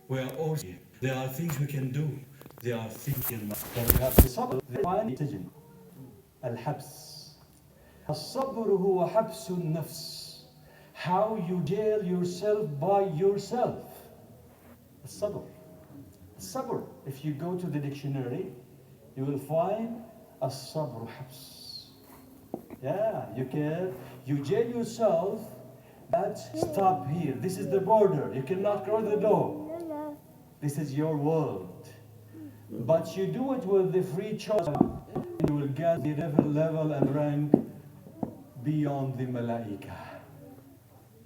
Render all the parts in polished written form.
We are all here. There are things we can do. There are things we cannot. We have to صبر السجن الحبس الصبر هو حبس النفس. How you jail yourself by yourself. الصبر. الصبر. If you go to the dictionary, you will find الصبر حبس. Yeah, you jail yourself, but stop here. This is the border. You cannot cross the door. This is your world. But you do it with the free choice. You will get the level and rank beyond the Malaika.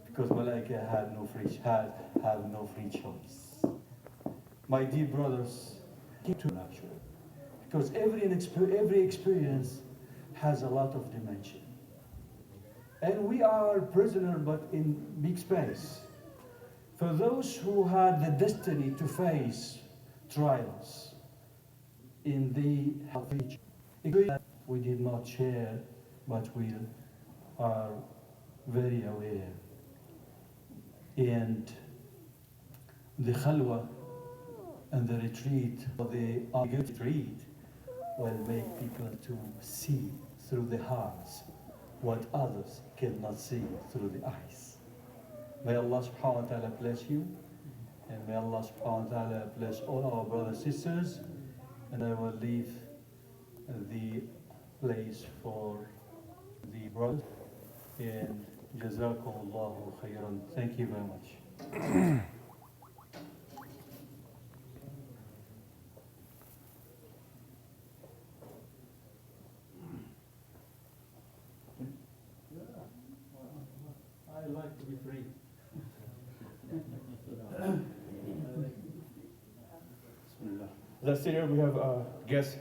Because Malaika have no free choice. My dear brothers, keep to natural. Because every experience has a lot of dimension. And we are prisoner but in big space. For those who had the destiny to face trials in the health region, we did not share, but we are very aware. And the khalwa and the retreat, the retreat, will make people to see through the hearts what others cannot see through the eyes. May Allah subhanahu wa ta'ala bless you, and may Allah subhanahu wa ta'ala bless all our brothers and sisters, and I will leave the place for the brothers, and Jazakumullahu khairan. Thank you very much. I like to be free. As I sit here, we have a guest.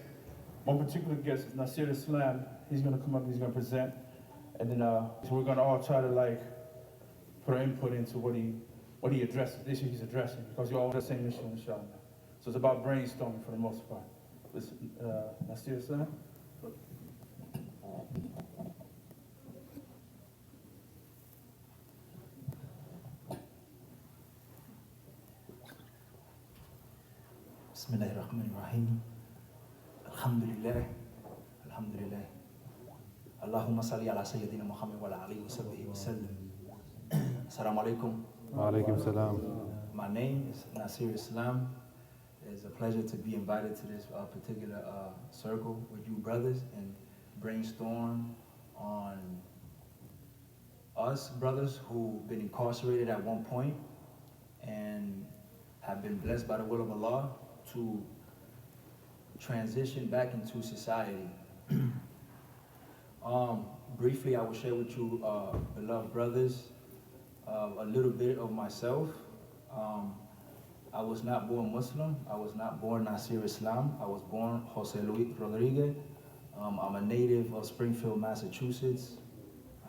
One particular guest is Nasir Islam. He's going to come up, he's going to present. And then so we're going to all try to put our input into what he addresses, the issue he's addressing, because we all have the same issue, inshallah. So it's about brainstorming for the most part. Listen, Nasir Islam. بسم الله الرحمن الرحيم الحمد لله الحمد لله اللهم صل على سيدنا محمد وعلى آله وصحبه وسلم. Assalamu alaikum. Wa alaikum salam. My name is Nasir Islam. It's a pleasure to be invited to this particular circle with you brothers and brainstorm on us brothers who've been incarcerated at one point and have been blessed by the will of Allah to transition back into society. Briefly, I will share with you, beloved brothers, a little bit of myself. I was not born Muslim. I was not born Nasir Islam. I was born Jose Luis Rodriguez. I'm a native of Springfield, Massachusetts.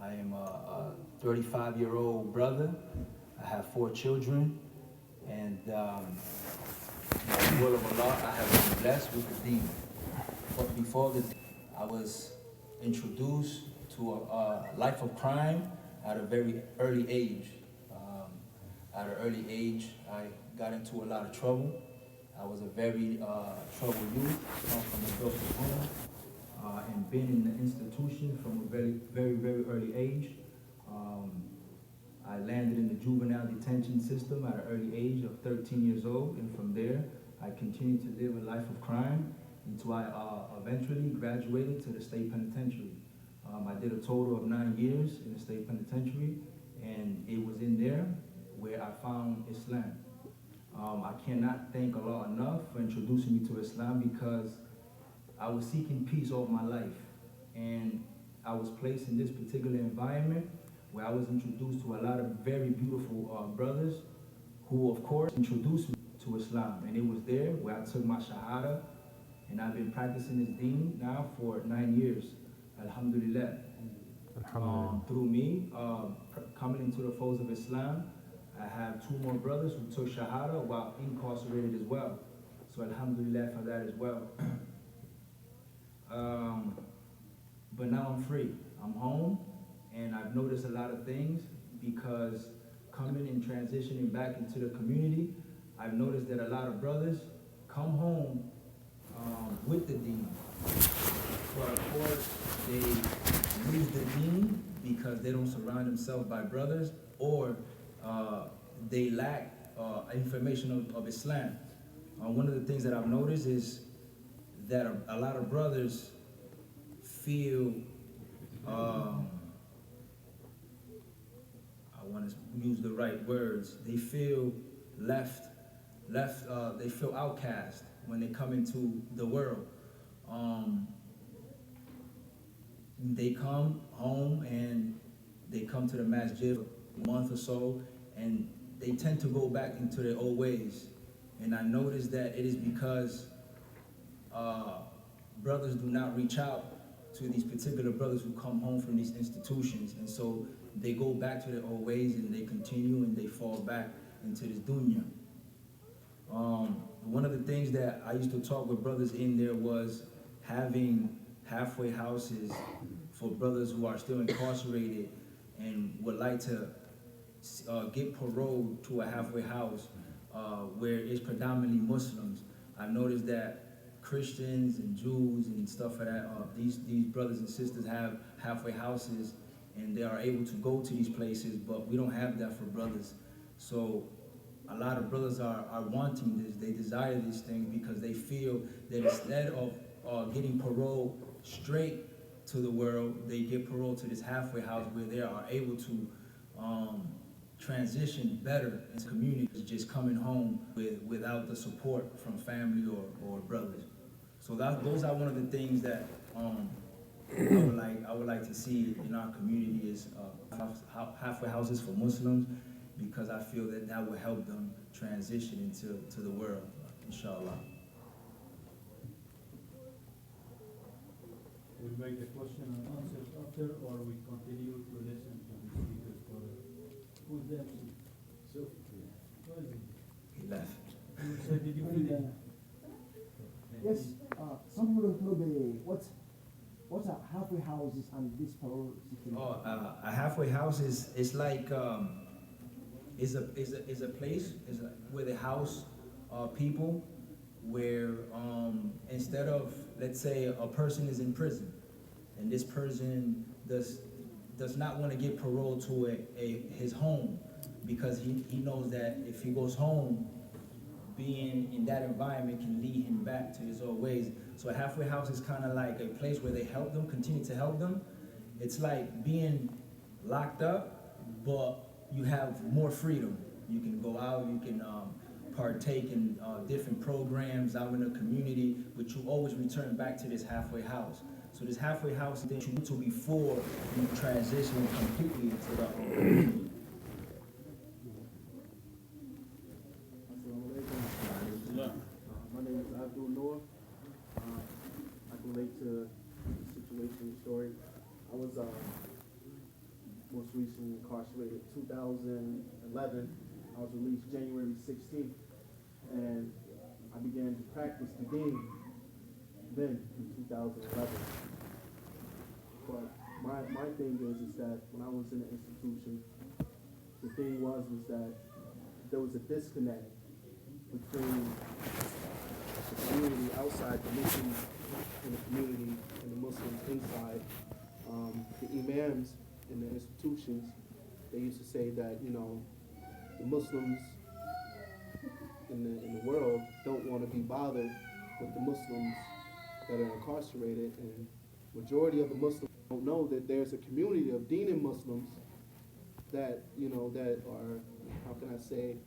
I am a 35-year-old brother. I have 4 children. And by the will of Allah, I have been blessed with the deen. But before this, I was introduced to a life of crime at a very early age. At an early age, I got into a lot of trouble. I was a very troubled youth, from a broken home, and been in the institution from a very early age. I landed in the juvenile detention system at an early age of 13 years old, and from there, I continued to live a life of crime until I eventually graduated to the state penitentiary. I did a total of 9 years in the state penitentiary, and it was in there where I found Islam. I cannot thank Allah enough for introducing me to Islam, because I was seeking peace all my life, and I was placed in this particular environment where I was introduced to a lot of very beautiful brothers who, of course, introduced me to Islam. And it was there where I took my Shahada, and I've been practicing this deen now for 9 years, alhamdulillah. Through me coming into the folds of Islam, I have 2 more brothers who took Shahada while incarcerated as well. So alhamdulillah for that as well. But now I'm free. I'm home. And I've noticed a lot of things, because coming and transitioning back into the community, I've noticed that a lot of brothers come home with the deen, but of course they lose the deen because they don't surround themselves by brothers, or they lack information of Islam. One of the things that I've noticed is that a lot of brothers feel, I want to use the right words, they feel they feel outcast when they come into the world. They come home and they come to the masjid a month or so, and they tend to go back into their old ways. And I noticed that it is because brothers do not reach out to these particular brothers who come home from these institutions, and so they go back to their old ways and they continue and they fall back into this dunya. One of the things that I used to talk with brothers in there was having halfway houses for brothers who are still incarcerated and would like to get paroled to a halfway house where it's predominantly Muslims. I've noticed that Christians and Jews and stuff like that, these brothers and sisters have halfway houses and they are able to go to these places, but we don't have that for brothers. So a lot of brothers are wanting this, they desire these things because they feel that instead of getting parole straight to the world, they get parole to this halfway house where they are able to transition better into community, just coming home without the support from family or brothers. So those are one of the things that I would like to see in our community is halfway houses for Muslims, because I feel that will help them transition into the world, inshallah. We'll make the question and answers after, or we continue to listen to the speakers for who's the MC? So, where is he? He left. You said, did you finish? Yes, some people don't know what's a halfway houses and this parole system. A halfway house is like is a place where they house people where instead of, let's say a person is in prison and this person does not want to get paroled to his home because he knows that if he goes home, being in that environment can lead him back to his old ways. So a halfway house is kind of like a place where they help them, continue to help them. It's like being locked up, but you have more freedom. You can go out, you can partake in different programs out in the community, but you always return back to this halfway house. So this halfway house that you need to before you transition completely into the community. My name is Abdul Noor. I can relate to the situation, story. I was most recently incarcerated 2011. I was released January 16th, and I began to practice the deen then in 2011. But my thing is that when I was in the institution, the thing was that there was a disconnect between the community outside, the Muslims in the community, and the Muslims inside. The imams in the institutions, they used to say that, you know, the Muslims in the world don't want to be bothered with the Muslims that are incarcerated, and majority of the Muslims don't know that there's a community of Deen Muslims that, you know, that are, how can I say,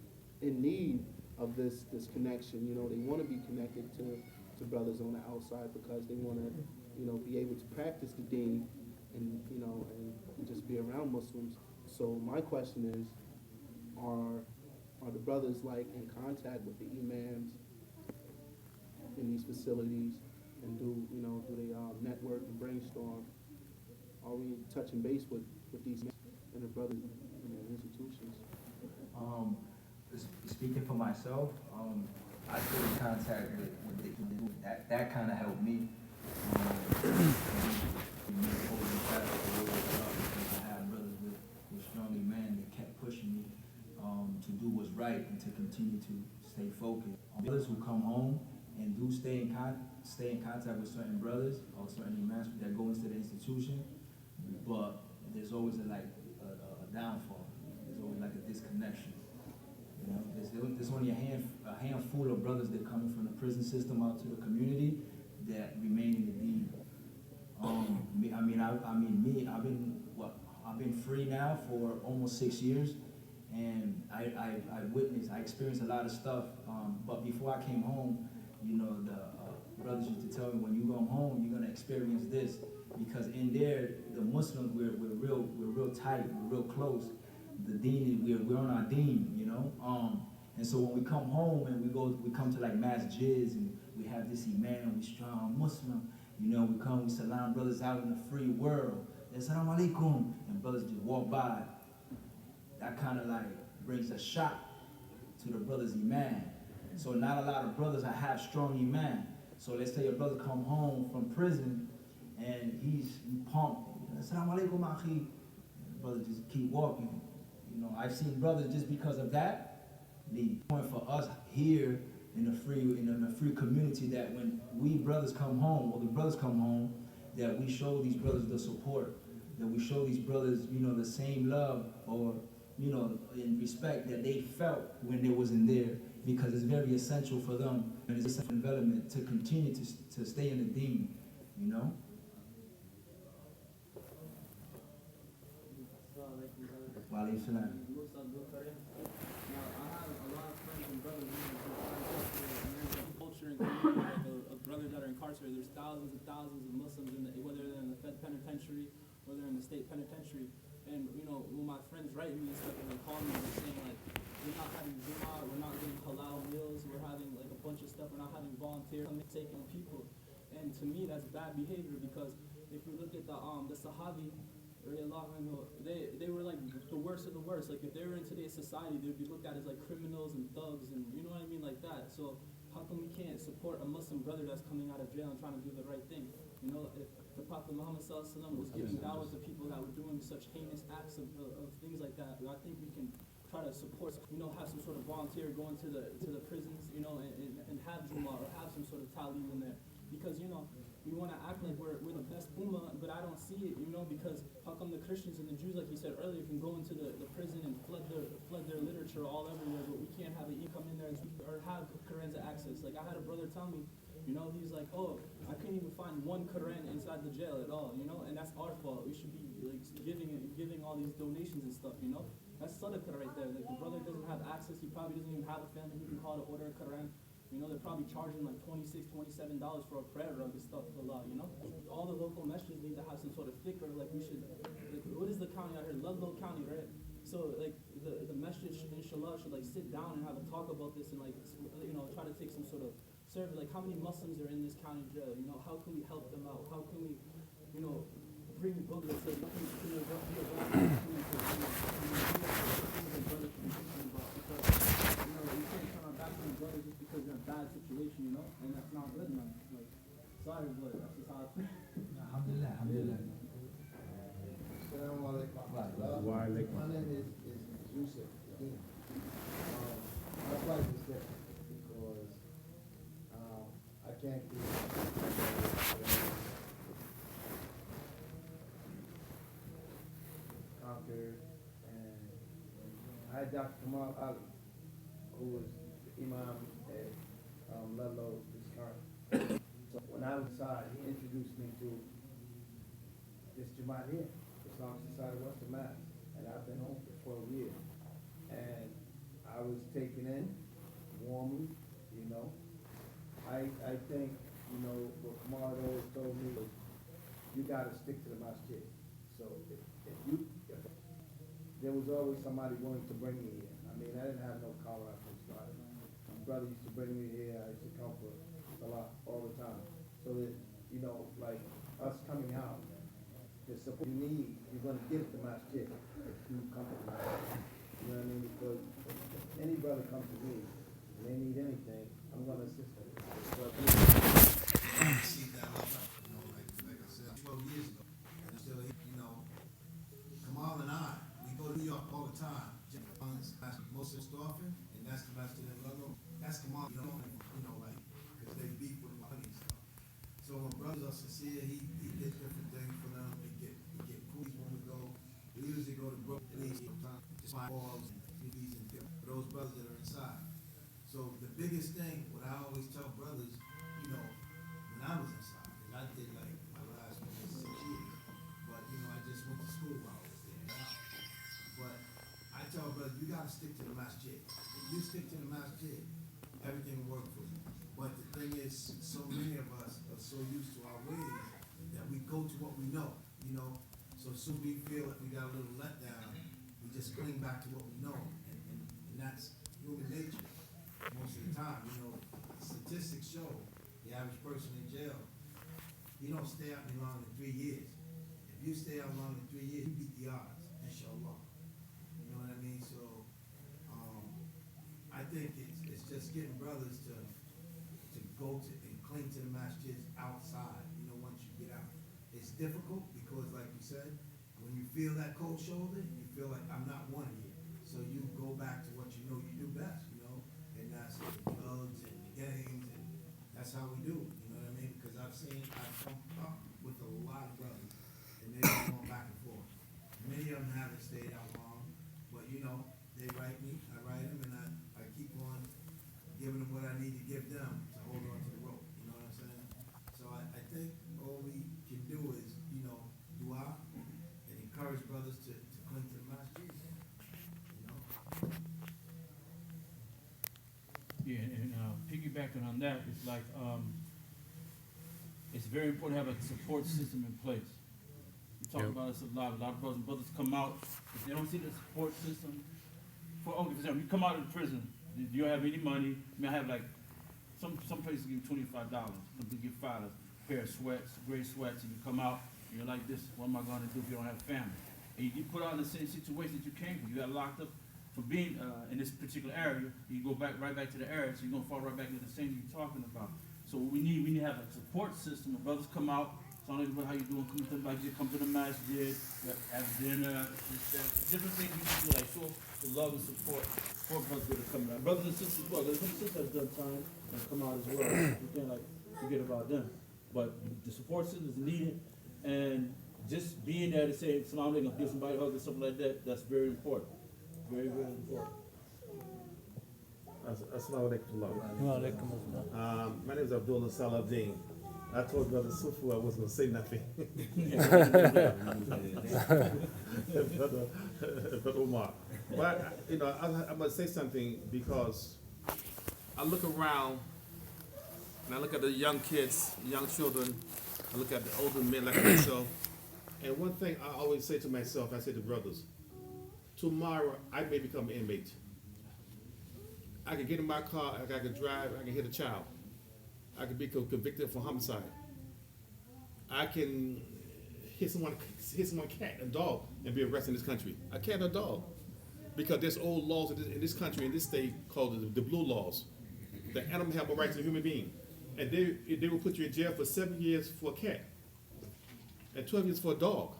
in need of this connection. You know, they want to be connected to brothers on the outside because they want to, you know, be able to practice the deen and, you know, and just be around Muslims. So my question is, are the brothers like in contact with the imams in these facilities, and do they network and brainstorm? Are we touching base with these and the brothers in the institutions? Speaking for myself, I stay in contact with the that kind of helped me. I had brothers with strong iman that kept pushing me to do what's right and to continue to stay focused. Brothers who come home and do stay in contact with certain brothers or certain imams that go into the institution, but there's always a downfall. There's always like a disconnection. You know, there's only a handful of brothers that coming from the prison system out to the community that remain in the deen. I've been free now for almost 6 years, and I experienced a lot of stuff. But before I came home, you know, the brothers used to tell me, when you go home, you're gonna experience this, because in there, the Muslims, we're real tight, we're real close. The deen, we're on our deen, you know. And so when we come home and we come to like masjids and we have this imam, we strong Muslim, you know, we salam brothers out in the free world. Assalamu alaikum, and brothers just walk by. That kind of like brings a shock to the brothers imam. So not a lot of brothers have strong imam. So let's say a brother come home from prison and he's pumped. Assalamu alaikum, akhi. Brothers just keep walking. You know, I've seen brothers just because of that. The point for us here in the free community, that when we brothers come home, or the brothers come home, that we show these brothers the support, that we show these brothers, you know, the same love or, you know, in respect that they felt when they was in there, because it's very essential for them and it's essential development to continue to stay in the deen, you know. Wa alaykum salam. Brothers that are incarcerated, there's thousands and thousands of Muslims whether they're in the Fed penitentiary, whether they're in the state penitentiary. And you know, when my friends write me and stuff, and they call me, they're saying like, we're not having Jumu'ah, we're not getting halal meals, we're having like a bunch of stuff, we're not having volunteers taking people. And to me, that's bad behavior, because if you look at the Sahabi, they were like the worst of the worst. Like if they were in today's society, they'd be looked at as like criminals and thugs, and you know what I mean, like that. So how come we can't support a Muslim brother that's coming out of jail and trying to do the right thing? You know, if the Prophet Muhammad ﷺ was giving dawah to people that were doing such heinous acts of things like that, I think we can try to support, you know, have some sort of volunteer going to the prisons, you know, and have Jumu'ah or have some sort of talim in there. Because, you know, we want to act like we're the best ummah, but I don't see it, you know, because how come the Christians and the Jews, like you said earlier, can go into the prison and flood their literature all everywhere, but we can't have an come in there or have Quran's access. Like I had a brother tell me, you know, he's like, oh, I couldn't even find one Quran inside the jail at all, you know, and that's our fault. We should be like giving all these donations and stuff, you know. That's sadaqah right there. Like the brother doesn't have access, he probably doesn't even have a family who can call to order a Quran. You know, they're probably charging like $26, $27 for a prayer rug and stuff, a lot, you know? All the local masjids need to have some sort of fikr, like we should, like, what is the county out here? Ludlow County, right? So, like, the masjid, inshallah, should, like, sit down and have a talk about this and, like, you know, try to take some sort of survey, like, how many Muslims are in this county jail, you know? How can we help them out? How can we, you know, bring books that say nothing to be a black brothers just because you're in a bad situation, you know, and that's not good, man. Like, sorry, but that's just how I feel. Alhamdulillah, alhamdulillah. Assalamu alaikum. My name is Yusuf. My wife is there because I can't be conquered, and I had Dr. Kamal Ali, who was Imam at Ludlow this current. So when I was inside, he introduced me to this Jamaat here, Islamic Society of Western Mass, and I've been home for 12 years. And I was taken in warmly, you know. I think, you know, what Kamal always told me was, you got to stick to the masjid. So if there was always somebody willing to bring me here. I mean, I didn't have no car when I first started. My brother used to bring me here. I used to come for a lot all the time. So that, you know, like us coming out, the support you need, you're going to get the masjid if you come to the masjid. You know what I mean? Because if any brother comes to me and they need anything, I'm going to assist them. I see that a lot. You know, like I said, 12 years ago, and still, you know, Kamal and I, we go to New York all the time. Most often, and that's the masjid in Ludlow. That's like, because they beef with money and stuff. So when brothers are sincere, he did different things for them. They get coolies when we go. We usually go to Brooklyn sometimes, just buy balls and TVs and different for those brothers that are inside. So the biggest thing, what I always tell brothers, when I was inside, because I did like my last 6 years, but I just went to school while I was there now. But I tell brothers, you gotta stick to the masjid. If you stick to the masjid, everything will work for you. But the thing is, so many of us are so used to our ways that we go to what we know, So soon we feel that we got a little letdown, we just cling back to what we know, and that's human nature. Most of the time, statistics show the average person in jail, he don't stay out any longer than 3 years. If you stay out longer than 3 years, you beat the odds, inshallah. You know what I mean? So, I think it's just getting brothers to go to and cling to the masjids outside, once you get out. It's difficult because, like you said, when you feel that cold shoulder, you feel like I'm not wanted here. So you go back to what you know you do best, and that's the drugs and the gangs, and that's how we do, you know what I mean? Because I've come up with a lot of brothers, and they've been going back and forth. Many of them haven't stayed out long, but they write me, I write them, and I keep on giving them what I need to give them to hold on to the rope, you know what I'm saying? So I think all we can do is, dua, and encourage brothers to cling to the masjid, Yeah, and piggybacking on that, it's like, it's very important to have a support system in place. We talk about this a lot of brothers come out, if they don't see the support system, for example, you come out of the prison, you don't have any money, I have like, some places give you $25, some people give $5, a pair of sweats, gray sweats, and you come out, and you're like this, what am I gonna do if you don't have family? And you get put out in the same situation that you came from, you got locked up for being in this particular area, you go right back to the area, so you're gonna fall right back into the same you're talking about. So we need to have a support system. The brothers come out, tell everybody how you doing, come to the masjid, have dinner, different things you can do, like show the love and support for brothers that are coming out. Brothers and sisters as well, there's some sisters that have done time and come out as well. You can't forget about them. But the support system is needed, and just being there to say, "Salam alaikum," give somebody a hug or something like that, that's very important. Very, very important. Assalamu alaikum. My name is Abdullah Salahdin. I told Brother Sufu I wasn't going to say nothing. But Omar. But, I'm going to say something because I look around and I look at the young kids, young children, I look at the older men like myself, and one thing I always say to myself, I say to brothers, tomorrow I may become an inmate. I could get in my car, I could drive, I can hit a child. I could be convicted for homicide. I can hit someone cat, a dog, and be arrested in this country. A cat or a dog. Because there's old laws in this country, in this state, called the blue laws. The animal have a right to the human being. And they will put you in jail for 7 years for a cat. And 12 years for a dog.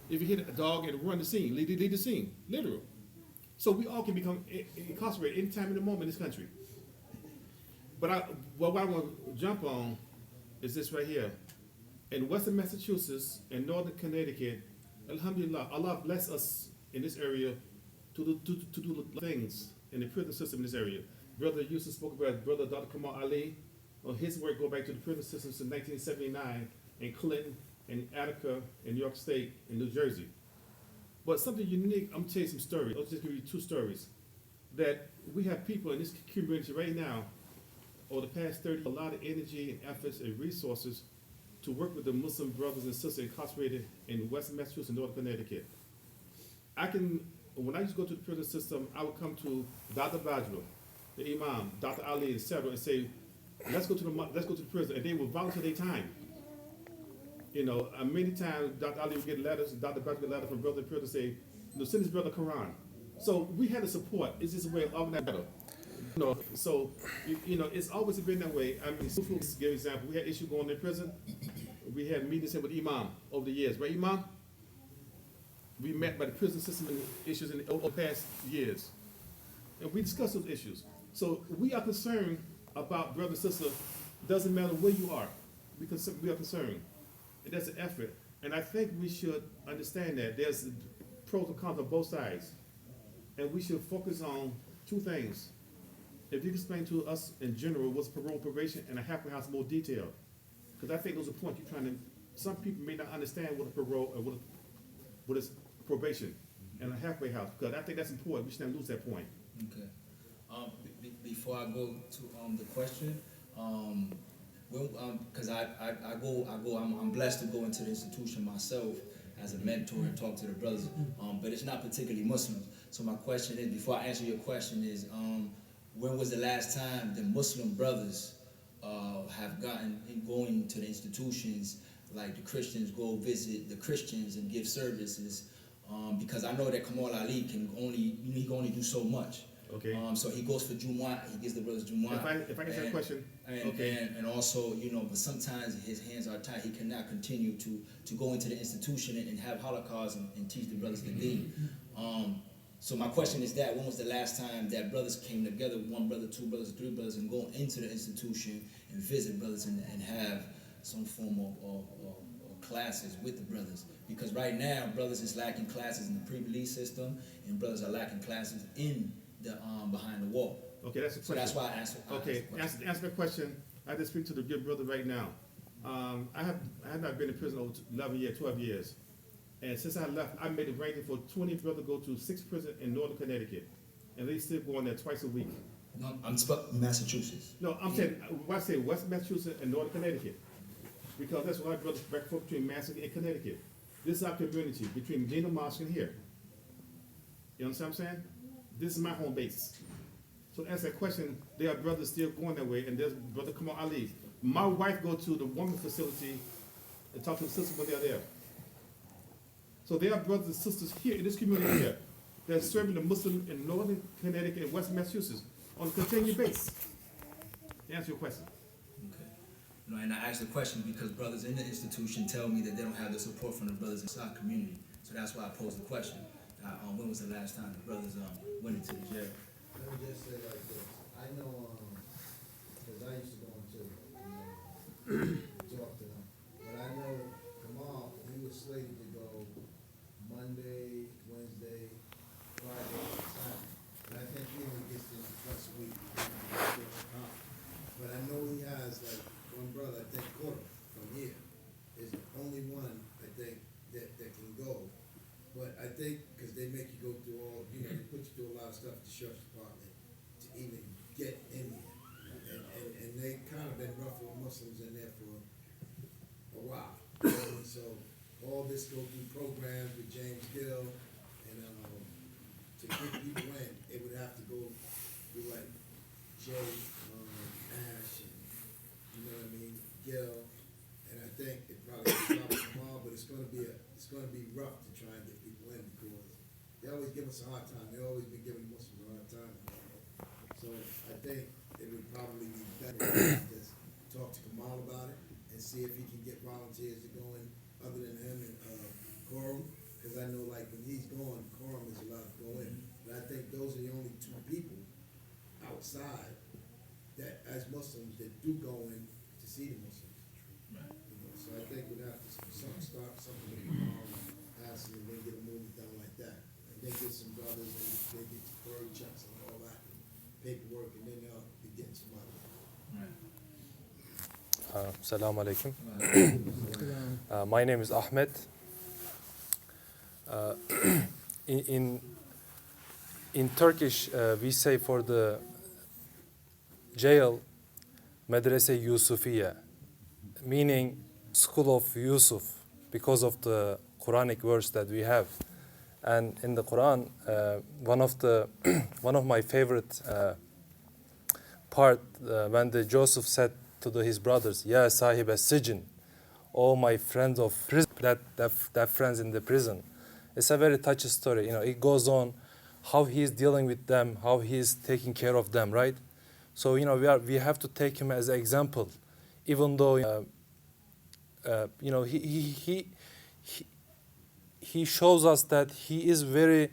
If you hit a dog and run the scene, leave the scene, literal. So we all can become incarcerated any time in the moment in this country. But what I want to jump on is this right here. In Western Massachusetts and Northern Connecticut, alhamdulillah, Allah bless us in this area to do things in the prison system in this area. Brother Yusuf spoke about Brother Dr. Kamal Ali. His work go back to the prison system since 1979 in Clinton, in Attica, in New York State, in New Jersey. But something unique, I'm going to tell you some stories. I'll just give you 2 stories. That we have people in this community right now, over the past 30, a lot of energy and efforts and resources to work with the Muslim brothers and sisters incarcerated in Western Massachusetts and Northern Connecticut. When I used to go to the prison system, I would come to Dr. Bajwa, the Imam, Dr. Ali, etc., and say, let's go to the prison, and they would volunteer their time. Many times Dr. Ali would get letters, Dr. Bajwa would get letters from brother in prison say, send his brother Quran. So we had the support. It's just a way of organizing better. It's always been that way. I mean, to give an example, we had issues going in prison. We had meetings here with Imam over the years, right, Imam? We met by the prison system and issues over the past years. And we discussed those issues. So we are concerned about brother and sister, doesn't matter where you are. We are concerned. And that's an effort. And I think we should understand that there's pros and cons on both sides. And we should focus on two things. If you can explain to us in general what's parole and probation and a halfway house in more detail. Because I think those are points you're trying to, some people may not understand what a parole and what is probation and a halfway house. Because I think that's important. We shouldn't lose that point. Okay. Before I go to the question, because I'm blessed to go into the institution myself as a mentor and talk to the brothers, but it's not particularly Muslims. So my question is, before I answer your question is, when was the last time the Muslim brothers have gotten in going to the institutions like the Christians go visit the Christians and give services? Because I know that Kamal Ali can only do so much. Okay. So he goes for Jumu'ah, he gives the brothers Jumu'ah. If I can ask a question. And also, but sometimes his hands are tied. He cannot continue to go into the institution and have holocaust and teach the brothers the deen. So my question is that, when was the last time that brothers came together, one brother, two brothers, three brothers, and go into the institution and visit brothers and have some form of classes with the brothers? Because right now, brothers is lacking classes in the pre-release system, and brothers are lacking classes in the behind the wall. Okay, that's a question. So that's why I asked. Okay, answer the question. I just speak to the good brother right now. I have not been in prison over 11 years, 12 years. And since I left, I made it ranking for 20 brothers go to 6 prisons in Northern Connecticut. And they still going there twice a week. No, I'm Massachusetts. No, I'm saying, why I say West Massachusetts and Northern Connecticut? Because that's what our brothers back and forth between Massachusetts and Connecticut. This is our community, between Medina Mosque and here. You understand what I'm saying? This is my home base. So to answer that question, there are brothers still going that way, and there's brother Kamal Ali. My wife go to the women's facility and talk to the sisters when they're there. So there are brothers and sisters here in this community here that are serving the Muslim in Northern Connecticut and West Massachusetts on a continued basis. To answer your question. Okay. And I asked the question because brothers in the institution tell me that they don't have the support from the brothers inside the community. So that's why I posed the question. When was the last time the brothers went into the jail? Let me just say like this. I know, because I used to go into, talk to them. But I know Kamal, he was slated to go Monday, Wednesday, Friday, Saturday. And I think he only gets this once a week. But I know he has like one brother, I think Cordova, from here, is the only one, I think, that can go. But I think, because they make you go through all, they put you through a lot of stuff at the sheriff's department to even get in here. And they kind of been rough with Muslims in there for a while. And so all this go through programs with James Gill, and to get people in, it would have to go through like Jay, Ash, and Gill. And I think it probably stops tomorrow, but it's gonna be rough to try and get people in because they always give us a hard time. They always been giving Muslims a hard time. So I think it would probably be better to just talk to Kamal about it and see if he can get volunteers to go in other than him and Coram, because I know like when he's gone, Coram is allowed to go in. But I think those are the only two people outside that, as Muslims, that do go in to see the Muslims. So I think we'd have to start something with Kamal and ask him, and then get a movement done like that. And then get some brothers and they get Furry checks and all that paperwork, and then they'll be getting some money. Assalamu alaikum. My name is Ahmed. In Turkish, we say for the jail, Medrese Yusufiya, meaning school of Yusuf, because of the Quranic verse that we have. And in the Quran, one of my favorite part when Joseph said to his brothers, "Ya sahib as-sijn," "Oh my friends of prison," that friends in the prison. It's a very touchy story. It goes on how he is dealing with them, how he is taking care of them, right? So we have to take him as an example, even though he shows us that he is very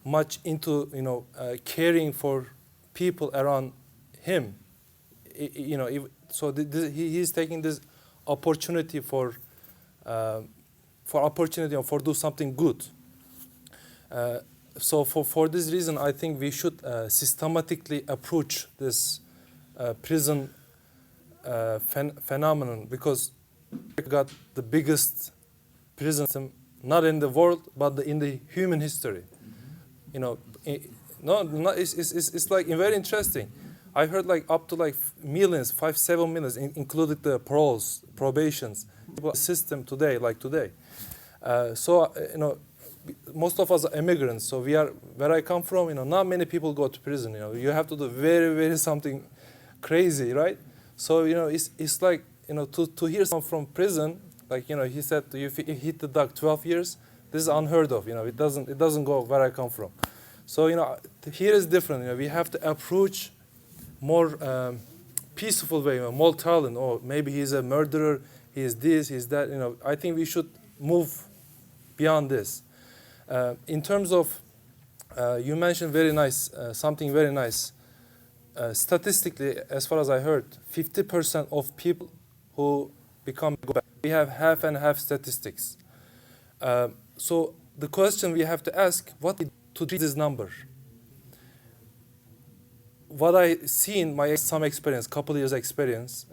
much into caring for people around him, you know, so he's taking this opportunity for opportunity or for do something good. So for this reason, I think we should systematically approach this prison phenomenon, because we got the biggest prison system, not in the world, but in the human history. You know, it's like very interesting. I heard like up to like millions, 5-7 millions, including the paroles, probations, system today, like today. So you know, most of us are immigrants. So we are where I come from. You know, not many people go to prison. You know, you have to do very something crazy, right? So you know, it's like, you know, to hear someone from prison, like, you know, he said if you hit the dog 12 years, this is unheard of. You know, it doesn't go where I come from. So you know, here is different. You know, we have to approach more peaceful way, more tolerant. Or maybe he's a murderer, he is this, he is that. You know, I think we should move beyond this. In terms of, you mentioned something very nice. Statistically, as far as I heard, 50% of people who go back. We have half and half statistics. So the question we have to ask, what to treat this number? What I seen, some experience, couple years experience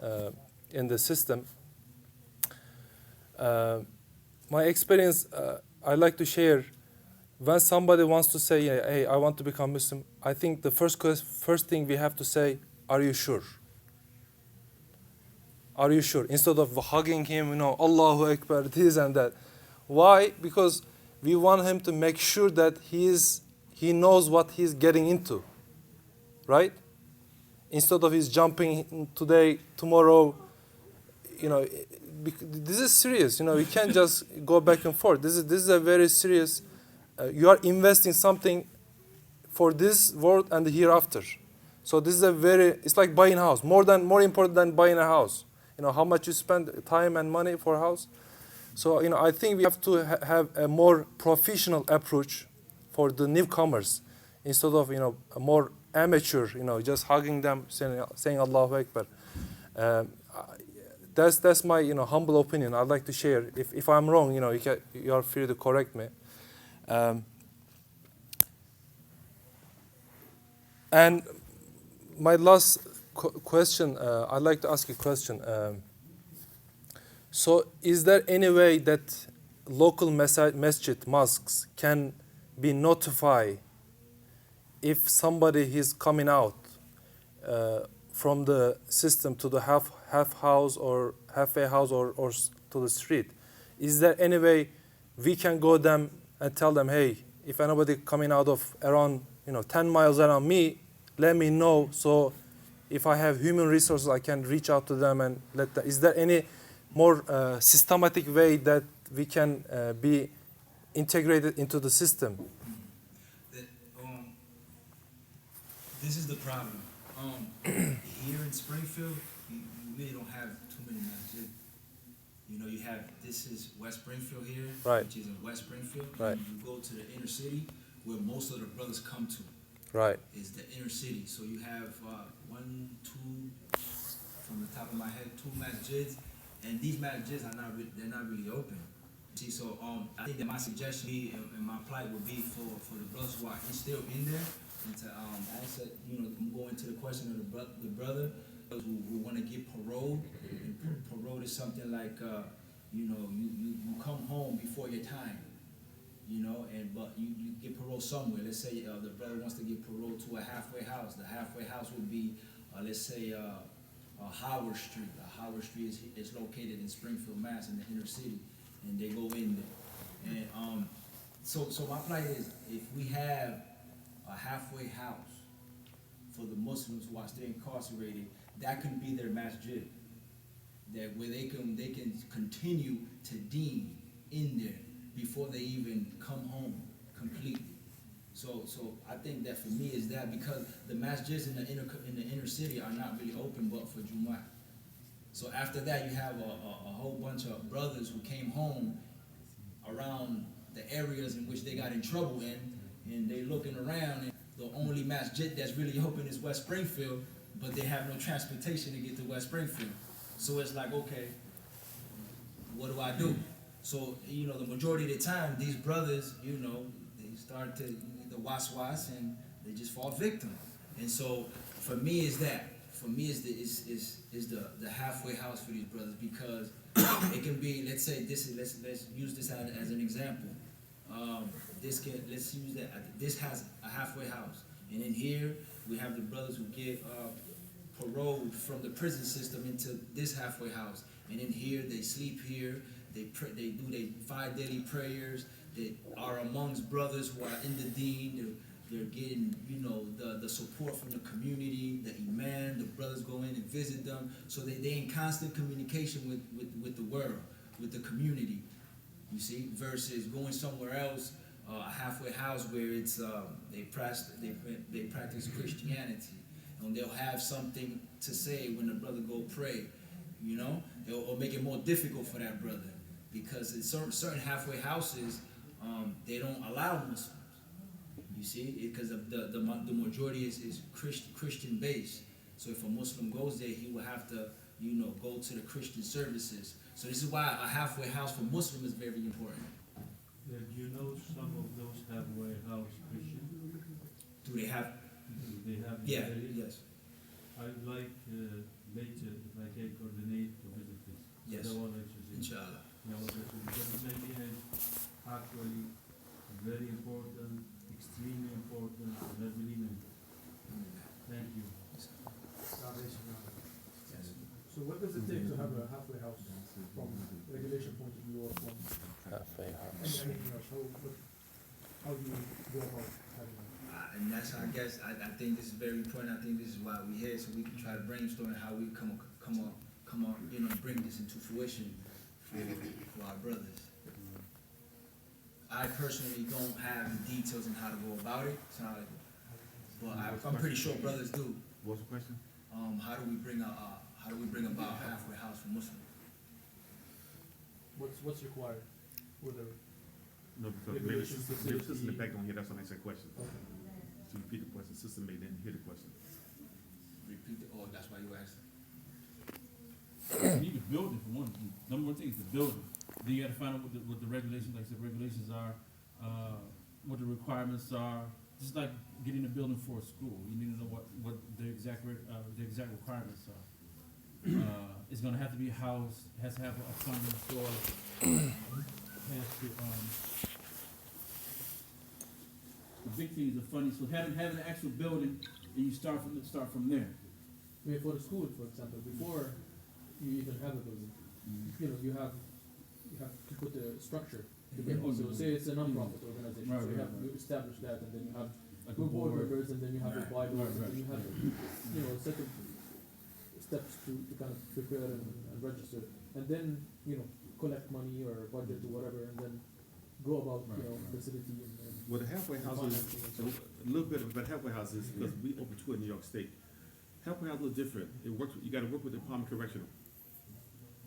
in the system. My experience, I like to share. When somebody wants to say, hey, I want to become Muslim, I think the first thing we have to say, are you sure? Are you sure? Instead of hugging him, you know, Allahu Akbar, this and that. Why? Because we want him to make sure that he knows what he's getting into, right? Instead of he's jumping today, tomorrow, you know, this is serious. You know, we can't just go back and forth. This is a very serious. You are investing something for this world and the hereafter. So this is it's like buying a house, more important than buying a house. You know, how much you spend time and money for a house. So, you know, I think we have to have a more professional approach for the newcomers, instead of, you know, a more amateur, you know, just hugging them, saying Allahu Akbar. That's my, you know, humble opinion. I'd like to share. If I'm wrong, you know, you are free to correct me. And my last question, I'd like to ask a question. So is there any way that local masjid, mosques can be notified if somebody is coming out from the system to the half house or halfway house or to the street? Is there any way we can go them and tell them, hey, if anybody coming out of around, you know, 10 miles around me, let me know, so if I have human resources, I can reach out to them and let them. Is there any more systematic way that we can be integrated into the system? This is the problem. Here in Springfield, you really don't have too many masjid. You know, this is West Springfield here, right, which is in West Springfield. Right. And you go to the inner city, where most of the brothers come to. Right. Is the inner city. So you have 1, 2, from the top of my head, 2 masjids, and these masjids are not really open. See, so I think that my suggestion and my plight would be for the brothers who are still in there, and to answer, you know, go into the question of the brother who want to get parole. And parole is something like, you know, you come home before your time, you know, but you get parole somewhere. Let's say the brother wants to get parole to a halfway house. The halfway house would be, let's say, Howard Street. Howard Street is located in Springfield, Mass, in the inner city, and they go in there. And so my plight is, if we have a halfway house for the Muslims who are still incarcerated, that can be their masjid, that where they can continue to deen in there before they even come home completely. So I think that for me is that, because the masjids in the inner city are not really open but for Jumu'ah. So after that, you have a whole bunch of brothers who came home around the areas in which they got in trouble in, and they looking around, and the only masjid that's really open is West Springfield, but they have no transportation to get to West Springfield. So it's like, okay, what do I do? So, you know, the majority of the time, these brothers, you know, they start to the was and they just fall victim. And so, for me, is that. For me, is the halfway house for these brothers, because it can be, let's say this is, let's use this as an example. Let's use that. This has a halfway house, and in here we have the brothers who get paroled from the prison system into this halfway house, and in here they sleep here. They do their 5 daily prayers. They are amongst brothers who are in the deen. They're getting, you know, the support from the community, the imam, the brothers go in and visit them. So they in constant communication with the world, with the community, you see, versus going somewhere else, a halfway house where it's they practice Christianity, and they'll have something to say when the brother go pray, you know, or make it more difficult for that brother, because in certain halfway houses, they don't allow Muslims. You see, because the majority is Christian based. So if a Muslim goes there, he will have to, you know, go to the Christian services. So this is why a halfway house for Muslim is very important. Do you know some of those halfway house Christian? Do they have? Yeah. Yes. I'd like later, if I can coordinate, to visit this. Yes. Inshallah. Because maybe actually very important. Extremely important, and I believe in it. Thank you. So what does it take to have a halfway house from regulation point of view or from Halfway house. anything else? How do you go about having that? And that's, I guess, I think this is very important. I think this is why we're here, so we can try to brainstorm how we come on, you know, bring this into fruition for our brothers. I personally don't have the details on how to go about it, but I'm pretty sure brothers do. What's the question? How do we bring about halfway house for Muslims? What's required? No, because maybe Sister back on here, that's an excellent question. To repeat the question, Sister May didn't hear the question. Repeat it, that's why you asked. You need the building for one. Number one thing is the building. Then you gotta find out what the regulations, like I said, regulations are, what the requirements are. Just like getting a building for a school, you need to know what the exact requirements are. It's gonna have to be a house, has to have a funding source, has to, the big thing is the funding, so having an actual building, and you start from there. I mean, for the school, for example, before you even have a building, you know, you have to put the structure together. So say it's a non-profit organization, so you establish that, and then you have Like two a board board. members, and then you have the bylaws, and then you have, you know, set of steps to kind of prepare and register, and then, you know, collect money or budget or whatever, and then go about, you know, facility and Well, the halfway houses, a little bit about halfway houses, because we opened 2 in New York State. Halfway house is a little different. It works. You got to work with the Department of Correctional,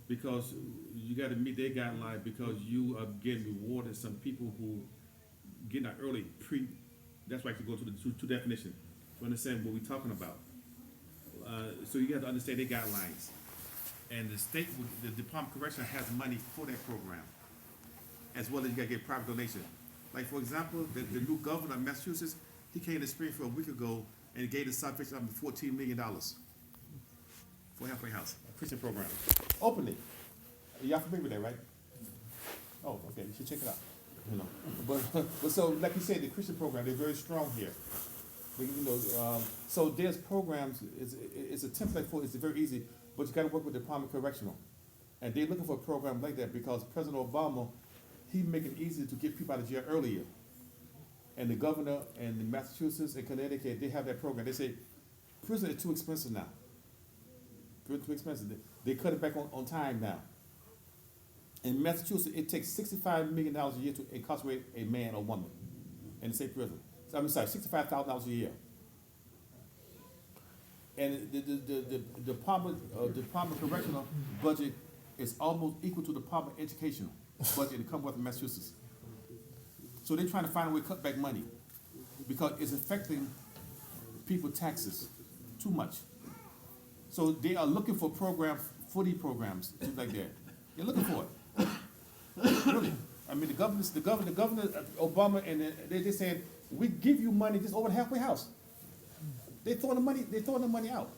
because you got to meet their guidelines, because you are getting rewarded. Some people who getting out early, that's why I have to go to the two definition to understand what we're talking about. So you have to understand their guidelines, and the state, the Department of Correctional has money for that program, as well as you got to get private donation. Like for example, the new governor of Massachusetts, he came to Springfield a week ago and gave the South Fiction $14 million for halfway house, a Christian program, openly. Y'all familiar with that, right? Oh, okay, you should check it out. You know, but so like you said, the Christian program, they're very strong here. But, you know, so there's programs. It's a template for. It's very easy, but you got to work with the Department of Correctional, and they're looking for a program like that because President Obama, he make it easy to get people out of jail earlier. And the governor and the Massachusetts and Connecticut, they have that program. They say prison is too expensive now. Prison too expensive. They cut it back on time now. In Massachusetts, it takes $65 million a year to incarcerate a man or woman in the state prison. So, I'm sorry, $65,000 a year. And the Department of Correctional budget is almost equal to the Department of Education budget in the Commonwealth of Massachusetts. So they're trying to find a way to cut back money because it's affecting people's taxes too much. So they are looking for programs, footy programs, things like that. They're looking for it. Really. I mean, the governor, Obama, and they said, we give you money just over the halfway house. They throwing the money out.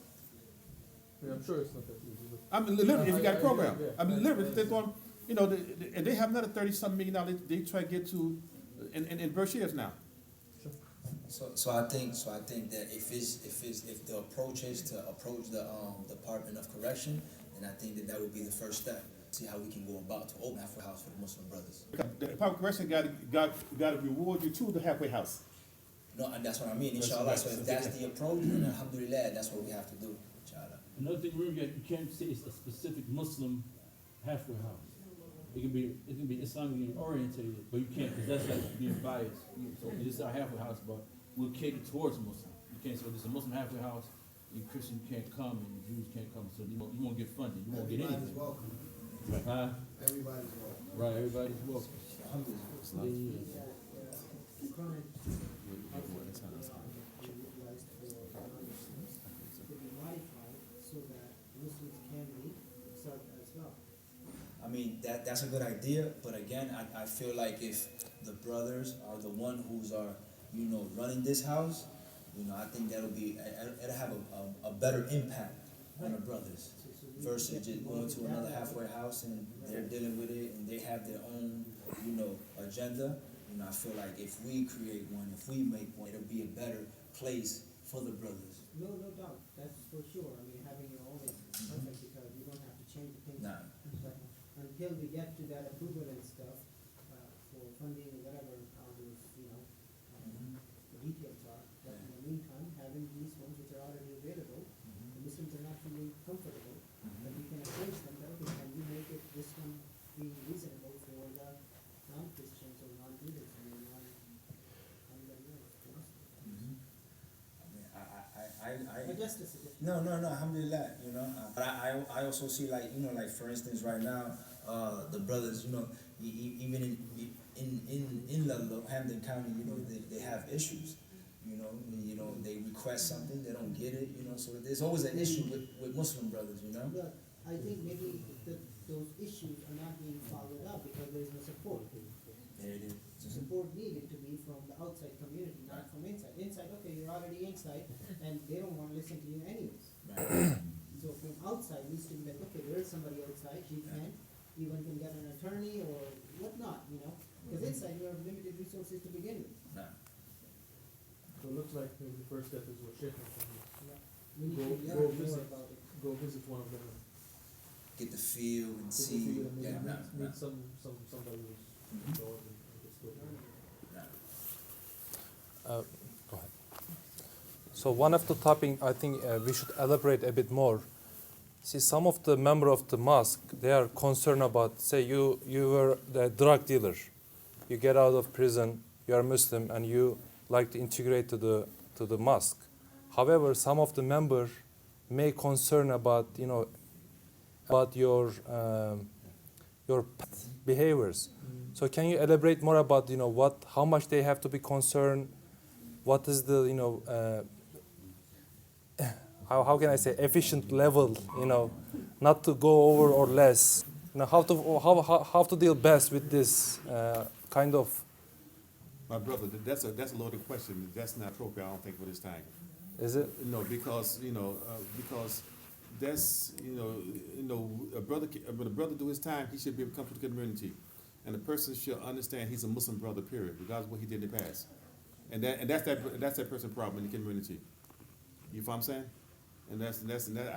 Yeah, I'm sure it's not that easy. I mean, literally, if you got a program. Yeah. I mean, literally, they throw, you know, and they have another 30-something million they try to get to in Berkshires now. So I think that if the approach is to approach the Department of Correction, then I think that would be the first step. See how we can go about to open halfway house for the Muslim brothers. The Department of Correction got to reward you to the halfway house. No, and that's what I mean, inshallah. So if that's the approach, then alhamdulillah, that's what we have to do, inshallah. Another thing, remember, you can't say it's a specific Muslim halfway house. It can be Islamic oriented, but you can't, because that's like being biased. So it's our halfway house, but we'll cater towards Muslim. You can't say, well, this is a Muslim halfway house, you Christian can't come, and Jews can't come, so you won't get funded, you won't get anything. Everybody's welcome. Huh? Everybody's welcome. Right, everybody's welcome. I mean, that's a good idea, but again, I feel like if the brothers are the one who's running this house, I think it'll have a better impact on the brothers versus just going to another halfway house and they're dealing with it and they have their own, agenda. I feel like if we create one, if we make one, it'll be a better place for the brothers. No doubt, that's for sure. I mean, having your own is perfect because you don't have to change the things. Nah. But until we get to that approval and stuff, for funding or whatever, how those, the details are. But in the meantime, having these ones which are already available, the Muslims are not feeling comfortable, that we can approach them, that okay, can we make it, this one be reasonable for the non-Christians or non-Jews and non-anybody else? No, alhamdulillah, but I also see like for instance right now, the brothers, even in Ludlow, Hampden County, they have issues, they request something, they don't get it, so there's always an issue with Muslim brothers, But I think maybe those issues are not being followed up because there is no support. There it is. So support needed to be from the outside community, not from inside. Inside, okay, you're already inside, and they don't want to listen to you anyways. Right. So from outside needs to be like, okay, there is somebody outside, you can even can get an attorney or whatnot, because inside you have limited resources to begin with. Nah. So it looks like maybe the first step is what Sheikh mentioned. We need to Go learn more visit, about it. go visit one of them. Get the feel and Get the see. feel and maybe meet Nah. somebody who's involved and gets to Go ahead. So one of the topic I think we should elaborate a bit more. See, some of the member of the mosque, they are concerned about, say you were the drug dealer, you get out of prison, you are Muslim, and you like to integrate to the mosque. However, some of the members may concern about about your behaviors. So can you elaborate more about how much they have to be concerned? What is the how can I say efficient level? Not to go over or less. How to deal best with this kind of. My brother, that's a loaded question. That's not appropriate, I don't think, for this time. Is it? No, because that's a brother. When a brother do his time, he should be able to come to the community, and the person should understand he's a Muslim brother. Period, regardless of what he did in the past, and that's that person's problem in the community. You know what I'm saying? And I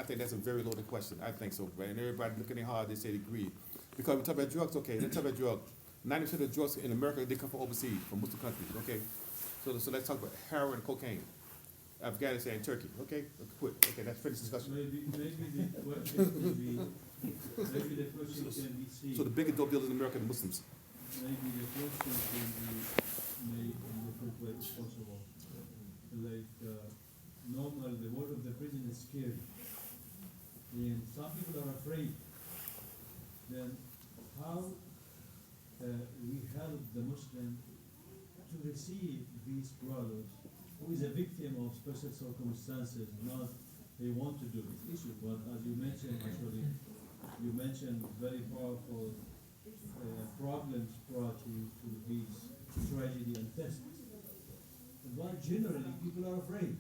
think that's a very loaded question. I think so, right? And everybody looking at hard, they say they agree, because we talk about drugs. Okay, let's talk about drugs. 90% of the drugs in America, they come from overseas, from Muslim countries. Okay, so let's talk about heroin and cocaine. Afghanistan and Turkey. Okay, quick. Okay, that's finished discussion. Maybe the question could be, maybe the question can be seen. So the biggest dope dealers in America are the Muslims. Maybe the question can be made in different ways possible. Like, normal, the word of the prison is scary. And some people are afraid. Then how we help the Muslim to receive these brothers who is a victim of special circumstances, not they want to do this issue. But as you mentioned, actually, you mentioned very powerful problems brought to these tragedy and tests. But generally, people are afraid.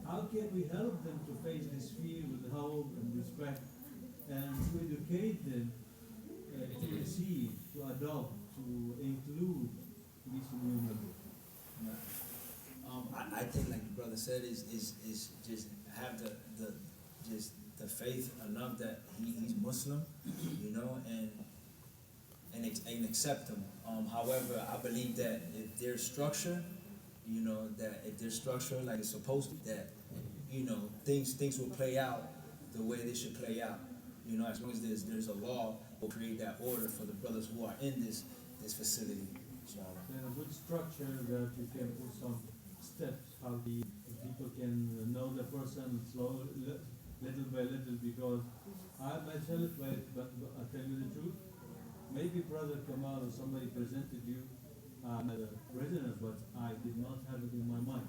How can we help them to face this fear with hope and respect, and to educate them to receive, to adopt, to include these new members? I think, like the brother said, is just have the faith enough that he's Muslim, you know, and accept him. However, I believe that if there's structure, you know, that if there's structure like it's supposed to, that, you know, things will play out the way they should play out. You know, as long as there's a law, will create that order for the brothers who are in this facility. And a good structure that you can put some steps how the people can know the person slowly, little by little, because I myself, but I tell you the truth, maybe Brother Kamal or somebody presented you as a prisoner, but I did not have it in my mind.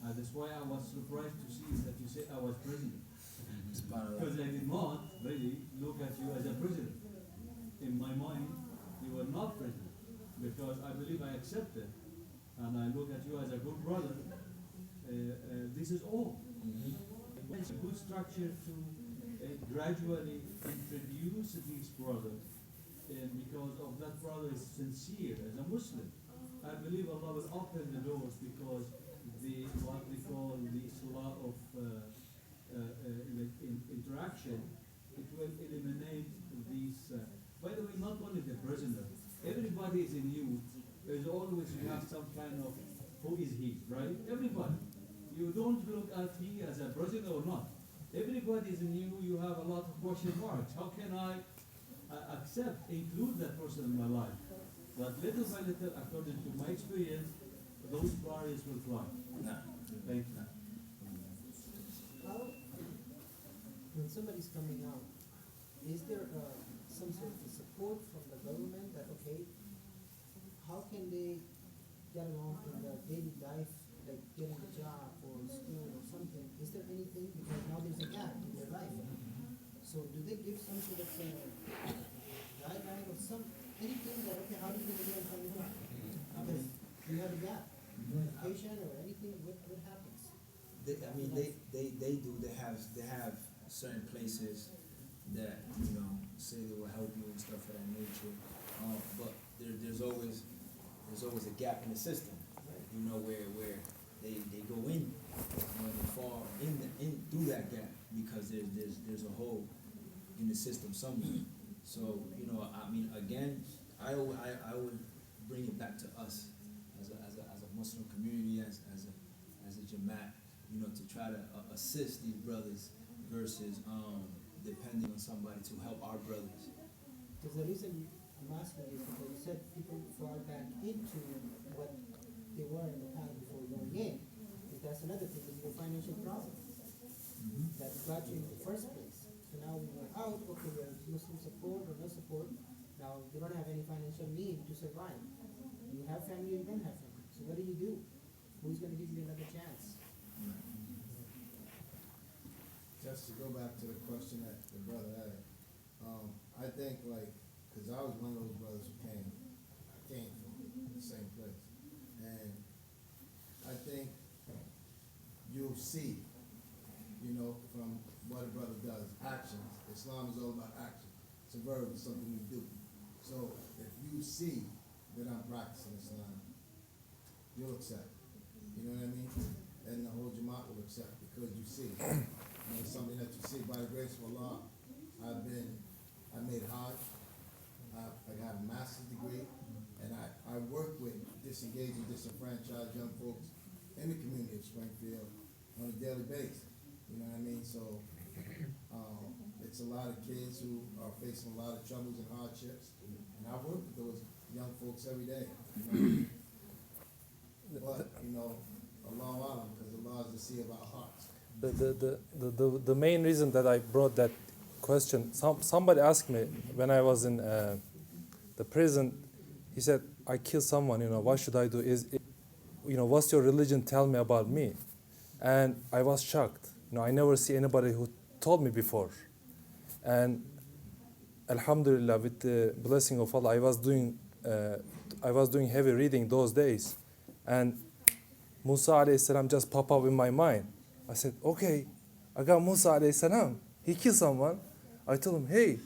That's why I was surprised to see that you said I was prisoner. Because I did not really look at you as a prisoner. In my mind, you were not prisoner. Because I believe I accepted, and I look at you as a good brother. This is all. It's a good structure to gradually introduce these brothers, and because of that brother is sincere as a Muslim, I believe Allah will open the doors, because what we call the salah of interaction, it will eliminate these. By the way, not only the prisoner, everybody is in you. There's always, you have some kind of, who is he, right? Everybody. You don't look at he as a prisoner or not. Everybody is in you. You have a lot of question marks. How can I accept, include that person in my life? But little by little, according to my experience, those barriers will fly. Thank you. How, when somebody's coming out, is there some sort of support from the government that, okay, how can they get along in the daily life, like getting a job or school or something? Is there anything, because now there's a gap in their life? So do they give some sort of guideline or anything that, okay, how do you get in from home? Because you have a gap, education or anything, what happens? They do. They have certain places that, you know, say they will help you and stuff of that nature. But there's always a gap in the system, you know, where they go in, you know, they fall in through that gap, because there's a hole in the system somewhere. So, you know, I mean, again, I would bring it back to us as a Muslim community, as a Jamaat, you know, to try to assist these brothers versus depending on somebody to help our brothers. Because the reason I'm asking is because you said people fall back into what they were in the past before going in. If that's another thing, is your financial problem that got you in the first place. So now we went out, okay, there's Muslim support or no support. Now you don't have any financial need to survive. You have family, you don't have family. So what do? Who's going to give you another chance? Just to go back to the question that the brother had, I think, like, because I was one of those brothers who came from the same place, and I think you'll see, you know, from what a brother does, actions. Islam is all about action. It's a verb, it's something we do. So if you see that I'm practicing Islam, you'll accept. You know what I mean? And the whole Jamaat will accept, because you see. You know, it's something that you see. By the grace of Allah, I made Hajj. I got a master's degree, and I work with disengaged and disenfranchised young folks in the community of Springfield on a daily basis. You know what I mean? So it's a lot of kids who are facing a lot of troubles and hardships, and I work with those young folks every day. You know? But, you know, Allah Alam, because Allah is the sea of our hearts. The main reason that I brought that question, somebody asked me when I was in the prison, he said, I killed someone, you know, what should I do? You know, what's your religion tell me about me? And I was shocked I never see anybody who told me before. And Alhamdulillah, with the blessing of Allah, I was doing heavy reading those days, and Musa alayhi salam just popped up in my mind. I said, okay, I got Musa alayhi salam. He killed someone. I told him, hey,